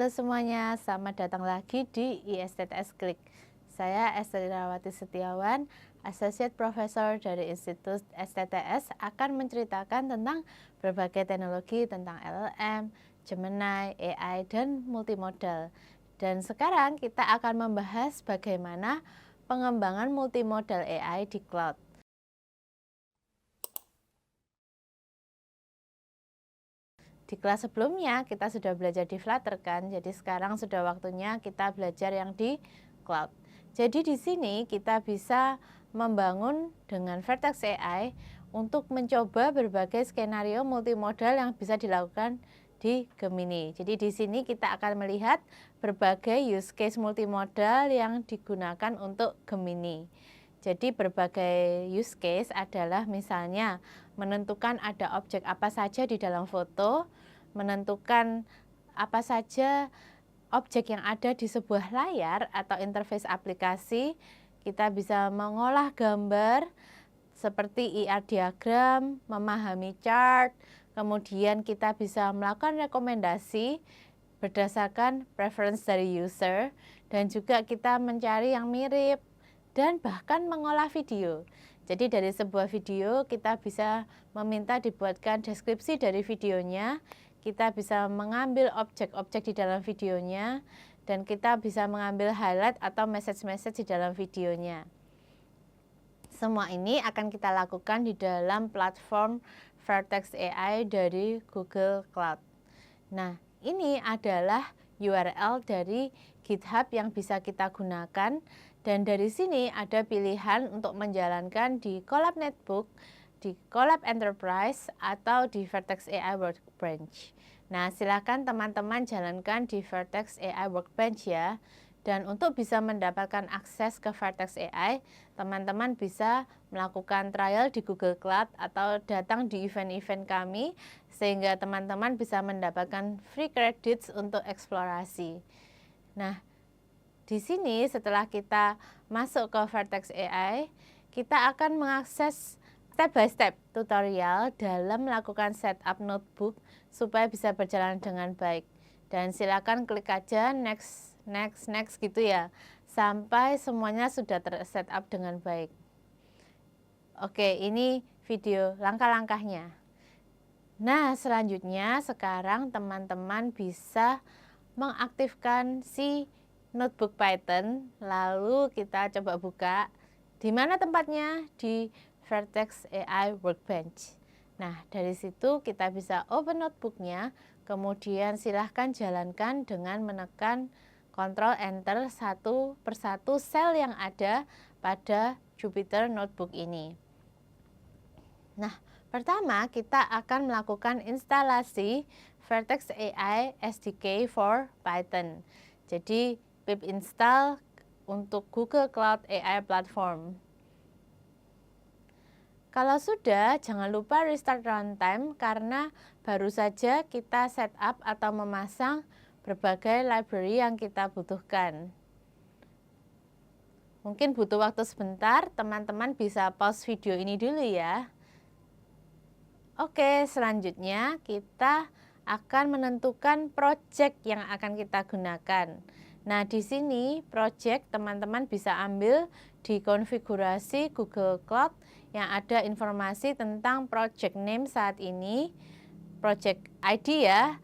Halo semuanya, selamat datang lagi di ISTTS Klik. Saya Esther Irawati Setiawan, Associate Professor dari Institut STTS, akan menceritakan tentang berbagai teknologi tentang LLM, Gemini, AI, dan multimodal. Dan sekarang kita akan membahas bagaimana pengembangan multimodal AI di cloud. Di kelas sebelumnya kita sudah belajar di Flutter kan, jadi sekarang sudah waktunya kita belajar yang di cloud. Jadi di sini kita bisa membangun dengan Vertex AI untuk mencoba berbagai skenario multimodal yang bisa dilakukan di Gemini. Jadi di sini kita akan melihat berbagai use case multimodal yang digunakan untuk Gemini. Jadi berbagai use case adalah misalnya menentukan ada objek apa saja di dalam foto, menentukan apa saja objek yang ada di sebuah layar atau interface aplikasi. Kita bisa mengolah gambar seperti IR diagram, memahami chart, kemudian kita bisa melakukan rekomendasi berdasarkan preference dari user, dan juga kita mencari yang mirip dan bahkan mengolah video. Jadi dari sebuah video kita bisa meminta dibuatkan deskripsi dari videonya, kita bisa mengambil objek-objek di dalam videonya, dan kita bisa mengambil highlight atau message-message di dalam videonya. Semua ini akan kita lakukan di dalam platform Vertex AI dari Google Cloud. Nah, ini adalah URL dari GitHub yang bisa kita gunakan, dan dari sini ada pilihan untuk menjalankan di Colab Netbook, di Colab Enterprise, atau di Vertex AI Workbench. Nah, silakan teman-teman jalankan di Vertex AI Workbench ya. Dan untuk bisa mendapatkan akses ke Vertex AI, teman-teman bisa melakukan trial di Google Cloud atau datang di event-event kami, sehingga teman-teman bisa mendapatkan free credits untuk eksplorasi. Nah, di sini setelah kita masuk ke Vertex AI, kita akan mengakses step by step tutorial dalam melakukan setup notebook supaya bisa berjalan dengan baik. Dan silakan klik aja next gitu ya, sampai semuanya sudah tersetup dengan baik. Oke, ini video langkah-langkahnya. Nah, selanjutnya sekarang teman-teman bisa mengaktifkan si notebook Python, lalu kita coba buka. Di mana tempatnya? Di Vertex AI Workbench. Nah, dari situ kita bisa open notebooknya, kemudian silahkan jalankan dengan menekan Ctrl Enter satu persatu sel yang ada pada Jupyter Notebook ini. Nah, pertama kita akan melakukan instalasi Vertex AI SDK for Python. Jadi pip install untuk Google Cloud AI Platform. Kalau sudah, jangan lupa restart runtime karena baru saja kita setup atau memasang berbagai library yang kita butuhkan. Mungkin butuh waktu sebentar, teman-teman bisa pause video ini dulu ya. Oke, selanjutnya kita akan menentukan project yang akan kita gunakan. Nah, di sini project teman-teman bisa ambil di konfigurasi Google Cloud yang ada informasi tentang project name saat ini, project ID ya,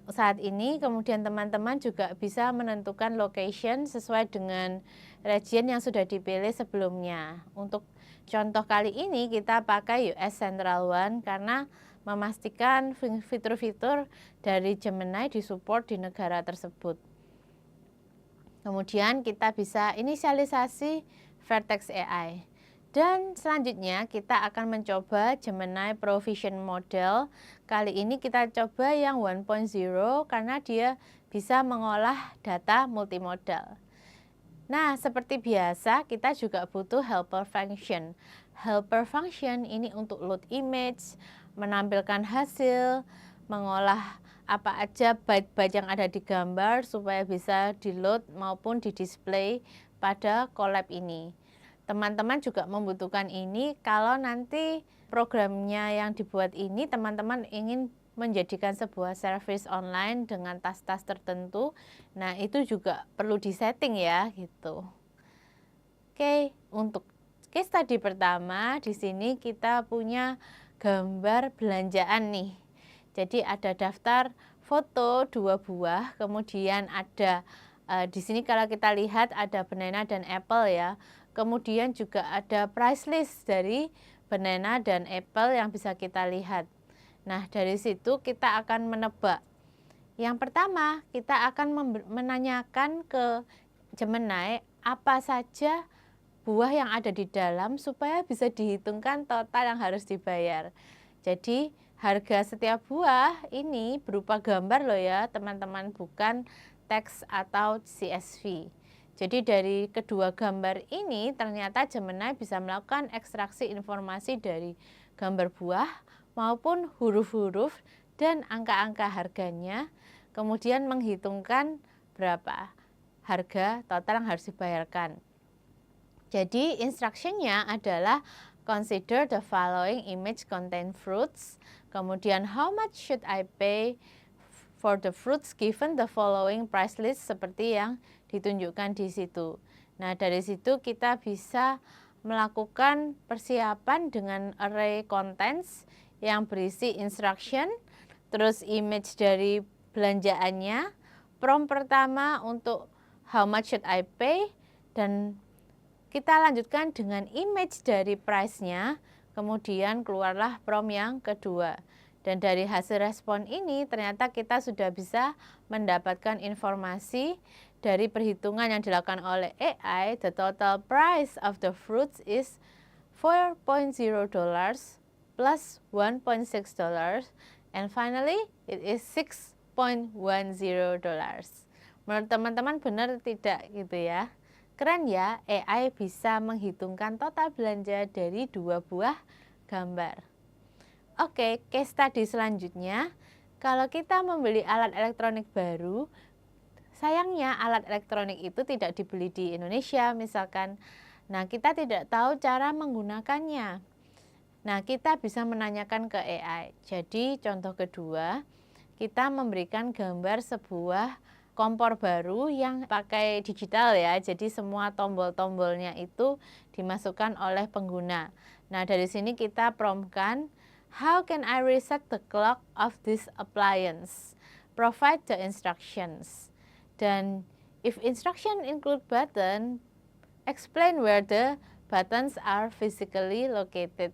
saat ini. Kemudian teman-teman juga bisa menentukan location sesuai dengan region yang sudah dipilih sebelumnya. Untuk contoh kali ini kita pakai US Central One karena memastikan fitur-fitur dari Gemini disupport di negara tersebut. Kemudian kita bisa inisialisasi Vertex AI. Dan selanjutnya kita akan mencoba Gemini Provision Model. Kali ini kita coba yang 1.0 karena dia bisa mengolah data multimodal. Nah, seperti biasa kita juga butuh helper function. Helper function ini untuk load image, menampilkan hasil, mengolah apa aja byte-byte yang ada di gambar supaya bisa di-load maupun di-display pada Colab ini. Teman-teman juga membutuhkan ini kalau nanti programnya yang dibuat ini teman-teman ingin menjadikan sebuah service online dengan tas-tas tertentu. Nah, itu juga perlu disetting ya gitu. Oke, untuk case study pertama di sini kita punya gambar belanjaan nih. Jadi ada daftar foto 2 buah, kemudian ada di sini kalau kita lihat ada banana dan apple ya. Kemudian juga ada price list dari banana dan apple yang bisa kita lihat. Nah, dari situ kita akan menebak. Yang pertama, kita akan menanyakan ke Gemini apa saja buah yang ada di dalam supaya bisa dihitungkan total yang harus dibayar. Jadi, harga setiap buah ini berupa gambar loh ya, teman-teman, bukan teks atau CSV. Jadi dari kedua gambar ini ternyata Gemini bisa melakukan ekstraksi informasi dari gambar buah maupun huruf-huruf dan angka-angka harganya, kemudian menghitungkan berapa harga total yang harus dibayarkan. Jadi instructionnya adalah consider the following image contain fruits, kemudian how much should I pay for the fruits given the following price list seperti yang ditunjukkan di situ. Nah, dari situ kita bisa melakukan persiapan dengan array contents yang berisi instruction, terus image dari belanjaannya, prompt pertama untuk how much should I pay, dan kita lanjutkan dengan image dari price-nya, kemudian keluarlah prompt yang kedua. Dan dari hasil respon ini ternyata kita sudah bisa mendapatkan informasi dari perhitungan yang dilakukan oleh AI. The total price of the fruits is $4.0 plus $1.6 and finally it is $6.10. Menurut teman-teman benar tidak gitu ya? Keren ya, AI bisa menghitungkan total belanja dari 2 buah gambar. Oke, case study selanjutnya, kalau kita membeli alat elektronik baru, sayangnya alat elektronik itu tidak dibeli di Indonesia misalkan. Nah, kita tidak tahu cara menggunakannya. Nah, kita bisa menanyakan ke AI. Jadi, contoh kedua, kita memberikan gambar sebuah kompor baru yang pakai digital ya. Jadi, semua tombol-tombolnya itu dimasukkan oleh pengguna. Nah, dari sini kita promptkan, how can I reset the clock of this appliance? Provide the instructions. Dan if instruction include button, explain where the buttons are physically located.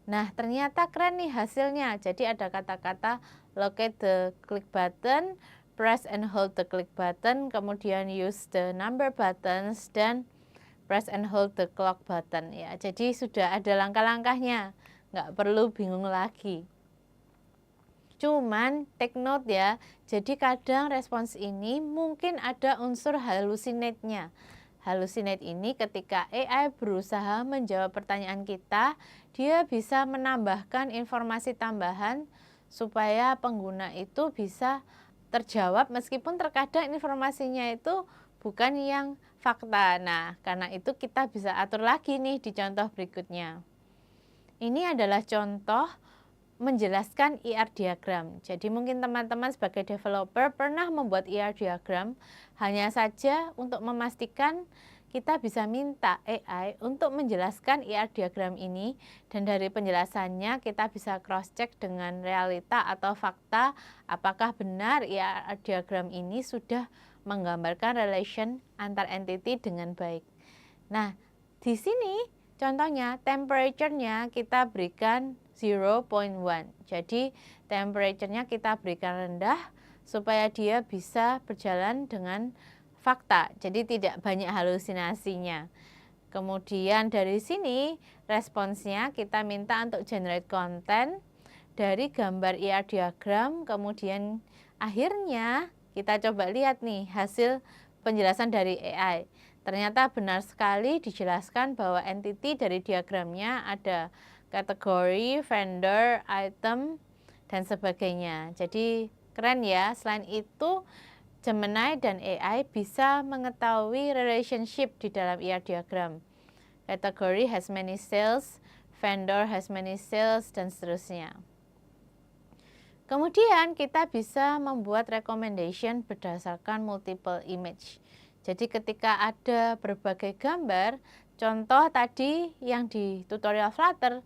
Nah, ternyata keren nih hasilnya. Jadi ada kata-kata locate the click button, press and hold the click button, kemudian use the number buttons, dan press and hold the clock button ya. Jadi sudah ada langkah-langkahnya, nggak perlu bingung lagi. Cuman take note ya, jadi kadang respons ini mungkin ada unsur hallucinate-nya. Hallucinate ini ketika AI berusaha menjawab pertanyaan kita, dia bisa menambahkan informasi tambahan supaya pengguna itu bisa terjawab meskipun terkadang informasinya itu bukan yang fakta. Nah, karena itu kita bisa atur lagi nih di contoh berikutnya. Ini adalah contoh menjelaskan IR diagram. Jadi mungkin teman-teman sebagai developer pernah membuat IR diagram, hanya saja untuk memastikan kita bisa minta AI untuk menjelaskan IR diagram ini, dan dari penjelasannya kita bisa cross check dengan realita atau fakta apakah benar IR diagram ini sudah menggambarkan relation antar entity dengan baik. Nah, di sini contohnya temperature-nya kita berikan 0.1. Jadi temperature-nya kita berikan rendah supaya dia bisa berjalan dengan fakta. Jadi tidak banyak halusinasinya. Kemudian dari sini responsnya kita minta untuk generate content dari gambar IR diagram. Kemudian akhirnya kita coba lihat nih hasil penjelasan dari AI. Ternyata benar sekali dijelaskan bahwa entity dari diagramnya ada kategori, vendor, item, dan sebagainya. Jadi keren ya. Selain itu, Gemini dan AI bisa mengetahui relationship di dalam IR diagram. Kategori has many sales, vendor has many sales, dan seterusnya. Kemudian kita bisa membuat recommendation berdasarkan multiple image. Jadi ketika ada berbagai gambar, contoh tadi yang di tutorial Flutter,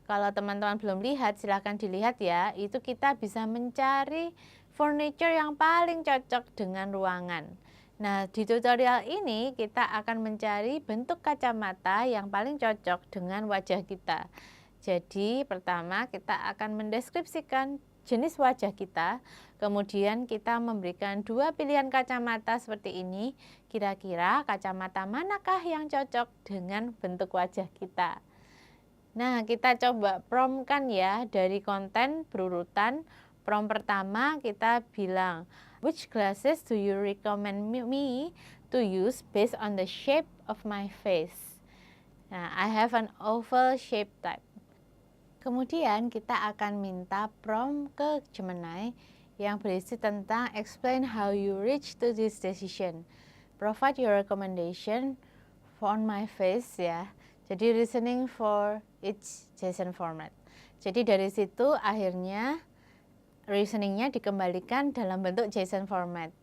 kalau teman-teman belum lihat silahkan dilihat ya, itu kita bisa mencari furniture yang paling cocok dengan ruangan. Nah, di tutorial ini kita akan mencari bentuk kacamata yang paling cocok dengan wajah kita. Jadi pertama kita akan mendeskripsikan jenis wajah kita, kemudian kita memberikan dua pilihan kacamata seperti ini. Kira-kira kacamata manakah yang cocok dengan bentuk wajah kita? Nah, kita coba promptkan ya dari konten berurutan. Prompt pertama kita bilang, which glasses do you recommend me to use based on the shape of my face? Nah, I have an oval shape type. Kemudian kita akan minta prompt ke Gemini yang berisi tentang explain how you reach to this decision. Provide your recommendation on my face ya. Jadi reasoning for each JSON format. Jadi dari situ akhirnya reasoningnya dikembalikan dalam bentuk JSON format.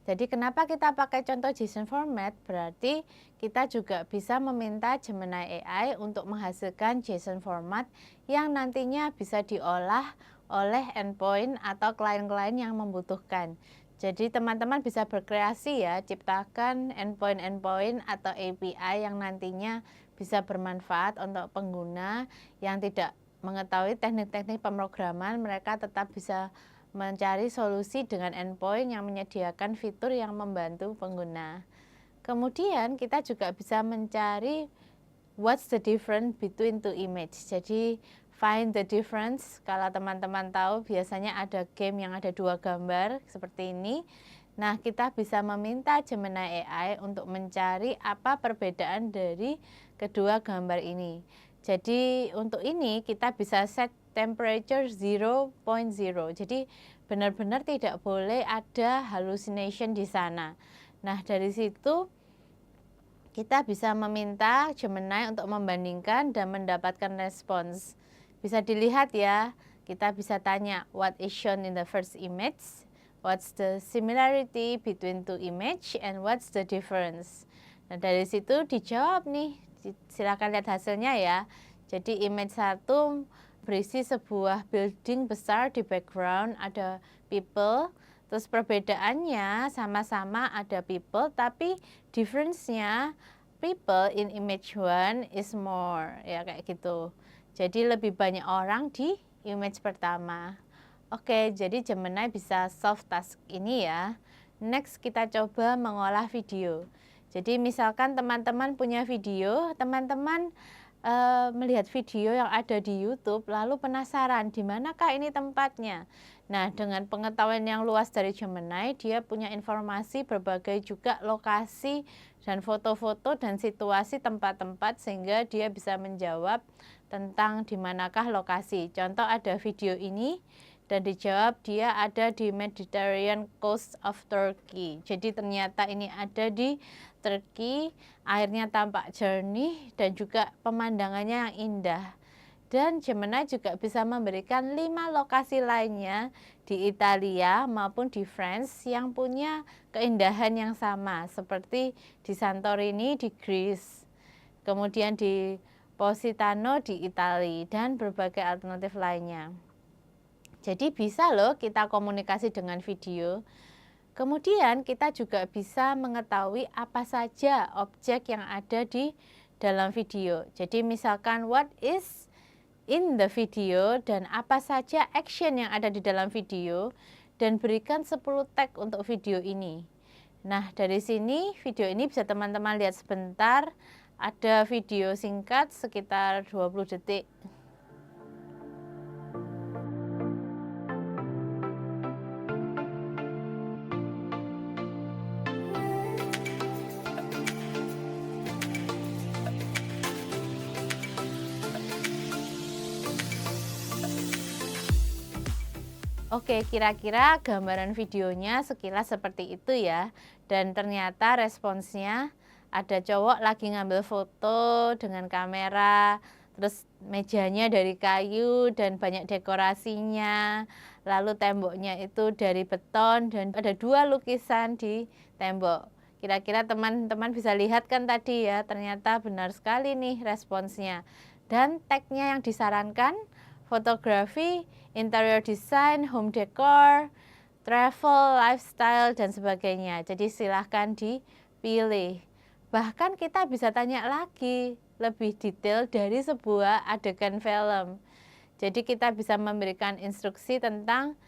Jadi kenapa kita pakai contoh JSON format? Berarti kita juga bisa meminta Gemini AI untuk menghasilkan JSON format yang nantinya bisa diolah oleh endpoint atau klien-klien yang membutuhkan. Jadi teman-teman bisa berkreasi ya, ciptakan endpoint-endpoint atau API yang nantinya bisa bermanfaat untuk pengguna yang tidak mengetahui teknik-teknik pemrograman, mereka tetap bisa mencari solusi dengan endpoint yang menyediakan fitur yang membantu pengguna. Kemudian kita juga bisa mencari what's the difference between two image. Jadi find the difference, kalau teman-teman tahu biasanya ada game yang ada dua gambar seperti ini. Nah, kita bisa meminta Gemini AI untuk mencari apa perbedaan dari kedua gambar ini. Jadi untuk ini kita bisa set temperature 0.0. Jadi benar-benar tidak boleh ada hallucination di sana. Nah, dari situ kita bisa meminta Gemini untuk membandingkan dan mendapatkan respons. Bisa dilihat ya, kita bisa tanya what is shown in the first image, what's the similarity between two image, and what's the difference. Nah, dari situ dijawab nih, silakan lihat hasilnya ya. Jadi image 1 berisi sebuah building besar di background, ada people. Terus perbedaannya sama-sama ada people, tapi difference-nya people in image 1 is more, ya kayak gitu. Jadi lebih banyak orang di image pertama. Oke, jadi Gemini bisa solve task ini ya. Next kita coba mengolah video. Jadi misalkan teman-teman punya video, teman-teman melihat video yang ada di YouTube, lalu penasaran di manakah ini tempatnya. Nah, dengan pengetahuan yang luas dari Gemini, dia punya informasi berbagai juga lokasi dan foto-foto dan situasi tempat-tempat sehingga dia bisa menjawab tentang di manakah lokasi. Contoh ada video ini dan dijawab dia ada di Mediterranean coast of Turkey. Jadi ternyata ini ada di Turki, airnya tampak jernih dan juga pemandangannya yang indah. Dan Gemini juga bisa memberikan 5 lokasi lainnya di Italia maupun di France yang punya keindahan yang sama, seperti di Santorini di Greece, kemudian di Positano di Italia, dan berbagai alternatif lainnya. Jadi bisa loh kita komunikasi dengan video. Kemudian kita juga bisa mengetahui apa saja objek yang ada di dalam video. Jadi misalkan what is in the video dan apa saja action yang ada di dalam video, dan berikan 10 tag untuk video ini. Nah, dari sini video ini bisa teman-teman lihat sebentar. Ada video singkat sekitar 20 detik. Oke, kira-kira gambaran videonya sekilas seperti itu ya. Dan ternyata responsnya ada cowok lagi ngambil foto dengan kamera, terus mejanya dari kayu dan banyak dekorasinya, lalu temboknya itu dari beton dan ada 2 lukisan di tembok. Kira-kira teman-teman bisa lihat kan tadi ya, ternyata benar sekali nih responsnya. Dan tag-nya yang disarankan, fotografi, interior design, home decor, travel, lifestyle, dan sebagainya. Jadi silahkan dipilih. Bahkan kita bisa tanya lagi, lebih detail dari sebuah adegan film. Jadi kita bisa memberikan instruksi tentang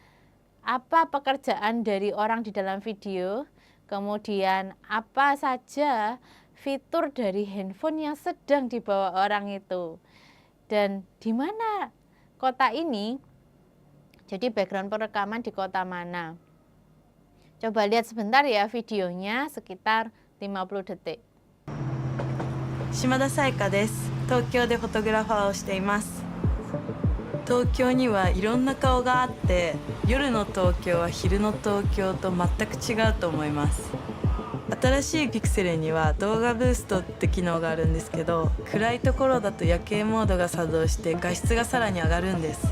apa pekerjaan dari orang di dalam video, kemudian apa saja fitur dari handphone yang sedang dibawa orang itu. Dan di mana kota ini, jadi background perekaman di kota mana. Coba lihat sebentar ya videonya, sekitar 50 detik. 島田彩香です。東京でフォトグラファーをしています。東京にはいろんな顔があって、夜の東京は昼の東京と全く違うと思います。新しいピクセルには動画ブーストって機能があるんですけど、暗いところだと夜景モードが作動して画質がさらに上がるんです。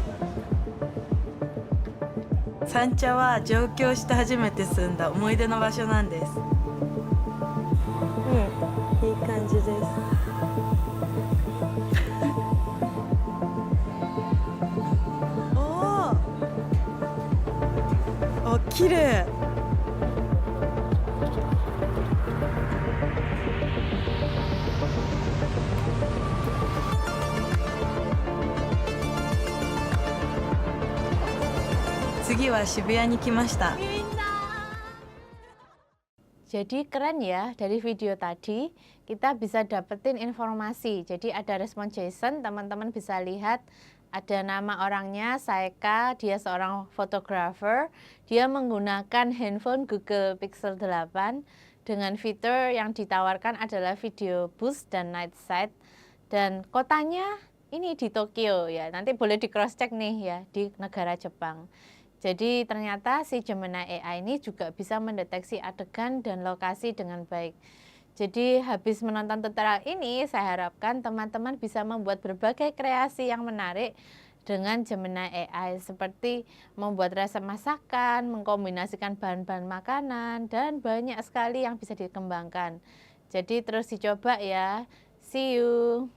三茶は上京して初めて住んだ思い出の場所なんです。いい感じです。お、綺麗。次は渋谷に来ました。Jadi keren ya, dari video tadi kita bisa dapetin informasi. Jadi ada respon Jason, teman-teman bisa lihat ada nama orangnya, Saeka, dia seorang fotografer. Dia menggunakan handphone Google Pixel 8 dengan fitur yang ditawarkan adalah video boost dan night sight. Dan kotanya ini di Tokyo ya, nanti boleh di cross check nih ya, di negara Jepang. Jadi ternyata si Gemini AI ini juga bisa mendeteksi adegan dan lokasi dengan baik. Jadi habis menonton tutorial ini, saya harapkan teman-teman bisa membuat berbagai kreasi yang menarik dengan Gemini AI, seperti membuat resep masakan, mengkombinasikan bahan-bahan makanan, dan banyak sekali yang bisa dikembangkan. Jadi terus dicoba ya. See you!